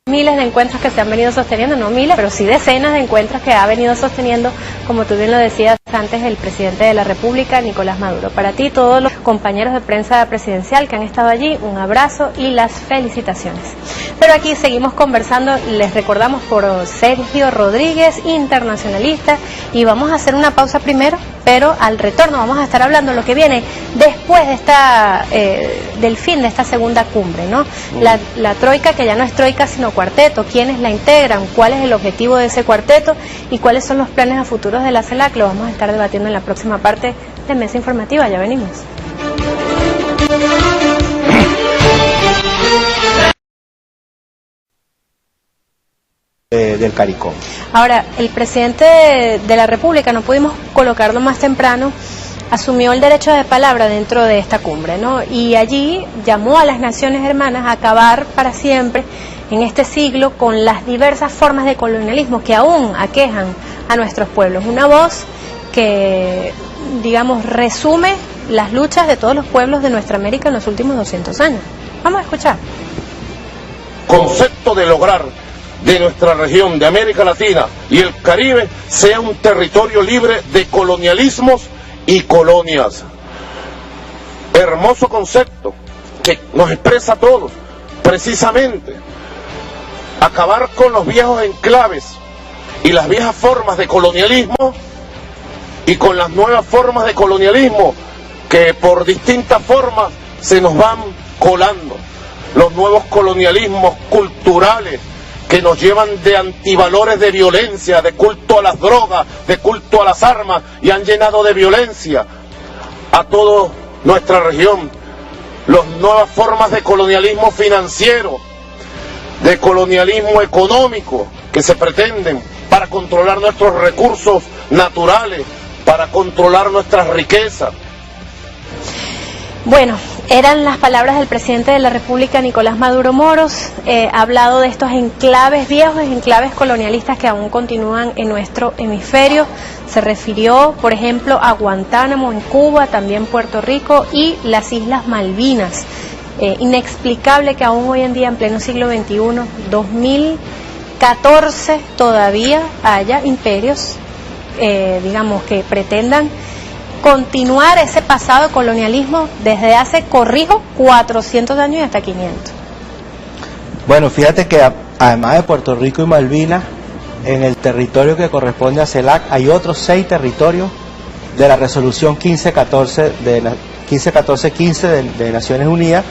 miles de encuentros que se han venido sosteniendo, no miles, pero sí decenas de encuentros que ha venido sosteniendo, como tú bien lo decías antes, el presidente de la República, Nicolás Maduro. Para ti, todos los compañeros de prensa presidencial que han estado allí, un abrazo y las felicitaciones. Pero aquí seguimos conversando, les recordamos, por Sergio Rodríguez, internacionalista, y vamos a hacer una pausa primero, pero al retorno vamos a estar hablando de lo que viene después de esta, del fin de esta segunda cumbre, ¿no? La troika, que ya no es troika sino cuarteto, quiénes la integran, cuál es el objetivo de ese cuarteto y cuáles son los planes a futuros de la CELAC, lo vamos a estar debatiendo en la próxima parte de Mesa Informativa. Ya venimos. Del CARICOM. Ahora, el presidente de la República, no pudimos colocarlo más temprano, asumió el derecho de palabra dentro de esta cumbre, ¿no? Y allí llamó a las naciones hermanas a acabar para siempre en este siglo con las diversas formas de colonialismo que aún aquejan a nuestros pueblos. Una voz que, digamos, resume las luchas de todos los pueblos de nuestra América en los últimos 200 años. Vamos a escuchar. Concepto de lograr de nuestra región, de América Latina y el Caribe, sea un territorio libre de colonialismos y colonias. Hermoso concepto que nos expresa a todos, precisamente acabar con los viejos enclaves y las viejas formas de colonialismo y con las nuevas formas de colonialismo que por distintas formas se nos van colando. Los nuevos colonialismos culturales que nos llevan de antivalores de violencia, de culto a las drogas, de culto a las armas, y han llenado de violencia a toda nuestra región. Las nuevas formas de colonialismo financiero, de colonialismo económico que se pretenden para controlar nuestros recursos naturales, para controlar nuestras riquezas. Bueno, eran las palabras del presidente de la República, Nicolás Maduro Moros, ha hablado de estos enclaves viejos, enclaves colonialistas que aún continúan en nuestro hemisferio. Se refirió, por ejemplo, a Guantánamo en Cuba, también Puerto Rico y las Islas Malvinas. Inexplicable que aún hoy en día, en pleno siglo XXI, 2014, todavía haya imperios, digamos, que pretendan continuar ese pasado de colonialismo desde hace, corrijo, 400 años y hasta 500. Bueno, fíjate que además de Puerto Rico y Malvinas, en el territorio que corresponde a CELAC hay otros 6 territorios de la resolución 1514-15 de Naciones Unidas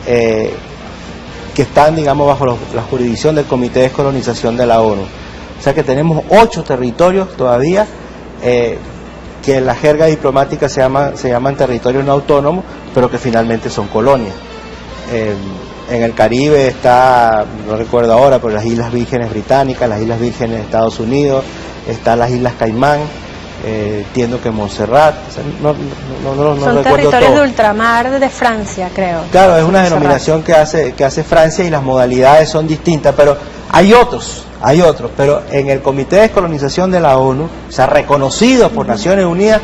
que están, digamos, bajo la jurisdicción del Comité de Descolonización de la ONU. O sea que tenemos 8 territorios todavía que en la jerga diplomática se llaman territorios no autónomos, pero que finalmente son colonias. En el Caribe está, no recuerdo ahora, pero las Islas Vírgenes Británicas, las Islas Vírgenes de Estados Unidos, están las Islas Caimán, entiendo que Montserrat, o sea, no son recuerdo territorios todo. de ultramar de Francia, creo. Claro, es una denominación que hace Francia y las modalidades son distintas, pero hay otros, pero en el Comité de Descolonización de la ONU, o sea, reconocido por Naciones Unidas,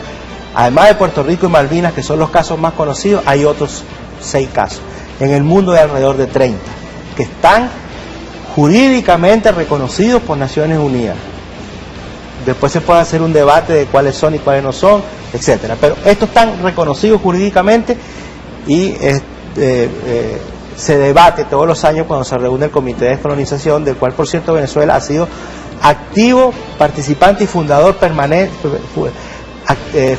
además de Puerto Rico y Malvinas, que son los casos más conocidos, hay otros 6 casos. En el mundo hay alrededor de 30, que están jurídicamente reconocidos por Naciones Unidas. Después se puede hacer un debate de cuáles son y cuáles no son, etcétera. Pero estos están reconocidos jurídicamente y se debate todos los años cuando se reúne el Comité de Descolonización, del cual, por cierto, Venezuela ha sido activo, participante y fundador permanente,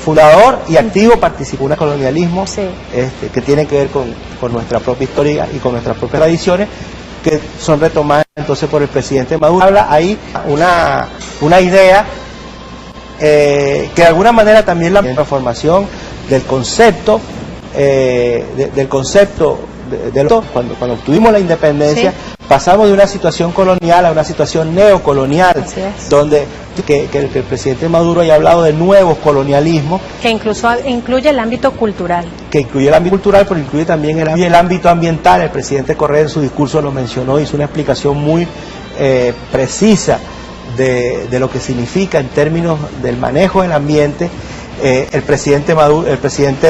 fundador y activo participó en el colonialismo, sí, que tiene que ver con nuestra propia historia y con nuestras propias tradiciones, que son retomadas entonces por el presidente Maduro. Habla ahí una idea que de alguna manera también la transformación del concepto, cuando obtuvimos la independencia, sí, pasamos de una situación colonial a una situación neocolonial, donde que el presidente Maduro haya hablado de nuevos colonialismos. Que incluso incluye el ámbito cultural. Que incluye el ámbito cultural, pero incluye también el ámbito ambiental. El presidente Correa en su discurso lo mencionó, hizo una explicación muy precisa de lo que significa en términos del manejo del ambiente. El presidente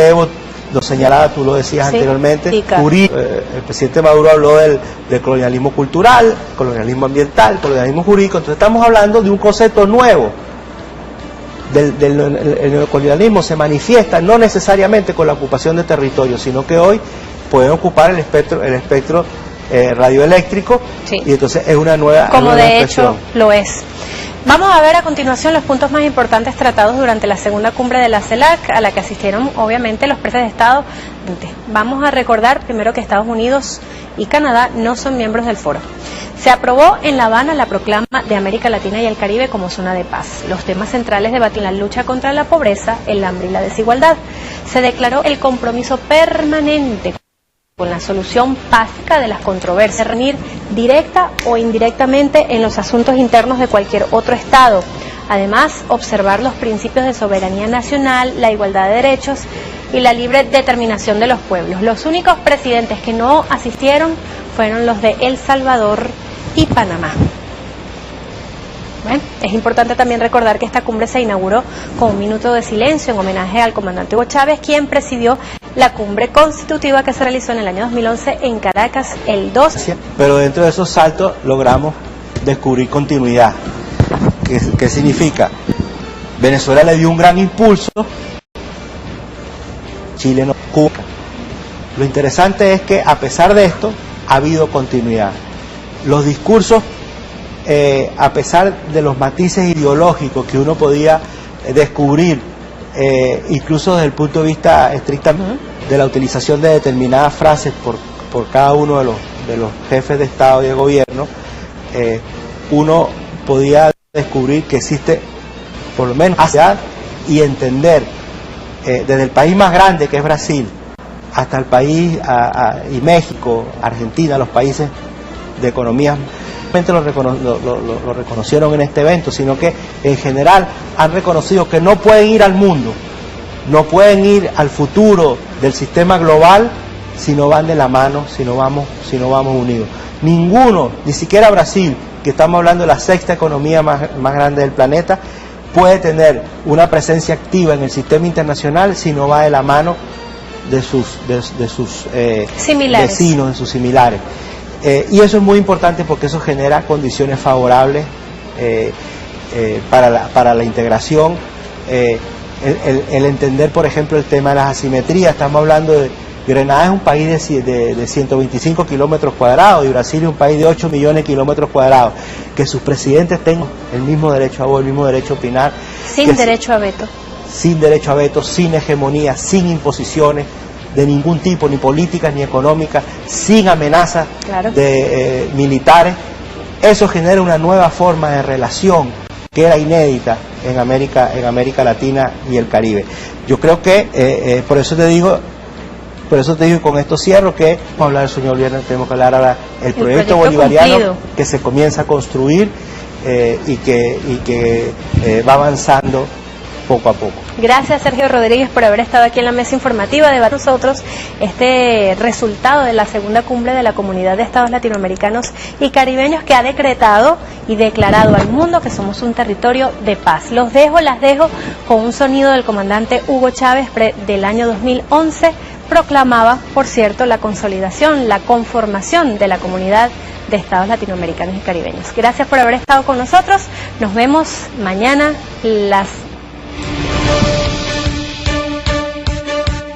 Evo lo señalaba, tú lo decías Sí, anteriormente, ICA. El presidente Maduro habló del colonialismo cultural, colonialismo ambiental, colonialismo jurídico. Entonces estamos hablando de un concepto nuevo. El neocolonialismo se manifiesta no necesariamente con la ocupación de territorio, sino que hoy pueden ocupar el espectro radioeléctrico, Sí. y entonces es una nueva Como nueva de expresión. hecho lo es. Vamos a ver a continuación los puntos más importantes tratados durante la segunda cumbre de la CELAC, a la que asistieron obviamente los jefes de Estado. Vamos a recordar primero que Estados Unidos y Canadá no son miembros del foro. Se aprobó en La Habana la proclama de América Latina y el Caribe como zona de paz. Los temas centrales debaten la lucha contra la pobreza, el hambre y la desigualdad. Se declaró el compromiso permanente con la solución pacífica de las controversias, reunir directa o indirectamente en los asuntos internos de cualquier otro Estado. Además, observar los principios de soberanía nacional, la igualdad de derechos y la libre determinación de los pueblos. Los únicos presidentes que no asistieron fueron los de El Salvador y Panamá. Bueno, es importante también recordar que esta cumbre se inauguró con un minuto de silencio en homenaje al comandante Hugo Chávez, quien presidió la cumbre constitutiva que se realizó en el año 2011 en Caracas el 2. Pero dentro de esos saltos logramos descubrir continuidad. ¿Qué significa? Venezuela le dio un gran impulso, Chile no, Cuba. Lo interesante es que a pesar de esto ha habido continuidad. Los discursos, a pesar de los matices ideológicos que uno podía descubrir, incluso desde el punto de vista estrictamente de la utilización de determinadas frases por cada uno de los jefes de Estado y de gobierno, uno podía descubrir que existe por lo menos y entender desde el país más grande que es Brasil hasta el país y México, Argentina, los países de economías lo reconocieron en este evento, sino que en general han reconocido que no pueden ir al mundo, no pueden ir al futuro del sistema global si no van de la mano, si no vamos unidos. Ninguno, ni siquiera Brasil, que estamos hablando de la sexta economía más grande del planeta, puede tener una presencia activa en el sistema internacional si no va de la mano de sus vecinos, de sus similares. Y eso es muy importante porque eso genera condiciones favorables para la integración, el entender, por ejemplo, el tema de las asimetrías. Estamos hablando de Grenada, es un país de 125 kilómetros cuadrados, y Brasil es un país de 8 millones de kilómetros cuadrados. Que sus presidentes tengan el mismo derecho a voto, el mismo derecho a opinar. Sin derecho a veto. Sin derecho a veto, sin hegemonía, sin imposiciones de ningún tipo, ni políticas ni económicas, sin amenazas de militares. Eso genera una nueva forma de relación que era inédita en América Latina y el Caribe. Yo creo que por eso te digo y con esto cierro, que vamos a hablar del sueño bolivariano, tenemos que hablar ahora el proyecto bolivariano cumplido, que se comienza a construir y que va avanzando poco a poco. Gracias, Sergio Rodríguez, por haber estado aquí en la mesa informativa de nosotros este resultado de la segunda cumbre de la Comunidad de Estados Latinoamericanos y Caribeños, que ha decretado y declarado al mundo que somos un territorio de paz. Las dejo con un sonido del comandante Hugo Chávez del año 2011, proclamaba, por cierto, la consolidación, la conformación de la Comunidad de Estados Latinoamericanos y Caribeños. Gracias por haber estado con nosotros. Nos vemos mañana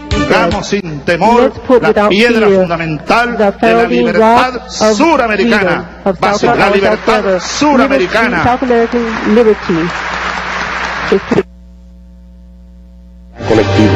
Pongamos sin temor la piedra fundamental de la libertad suramericana. La libertad suramericana. Colectivo.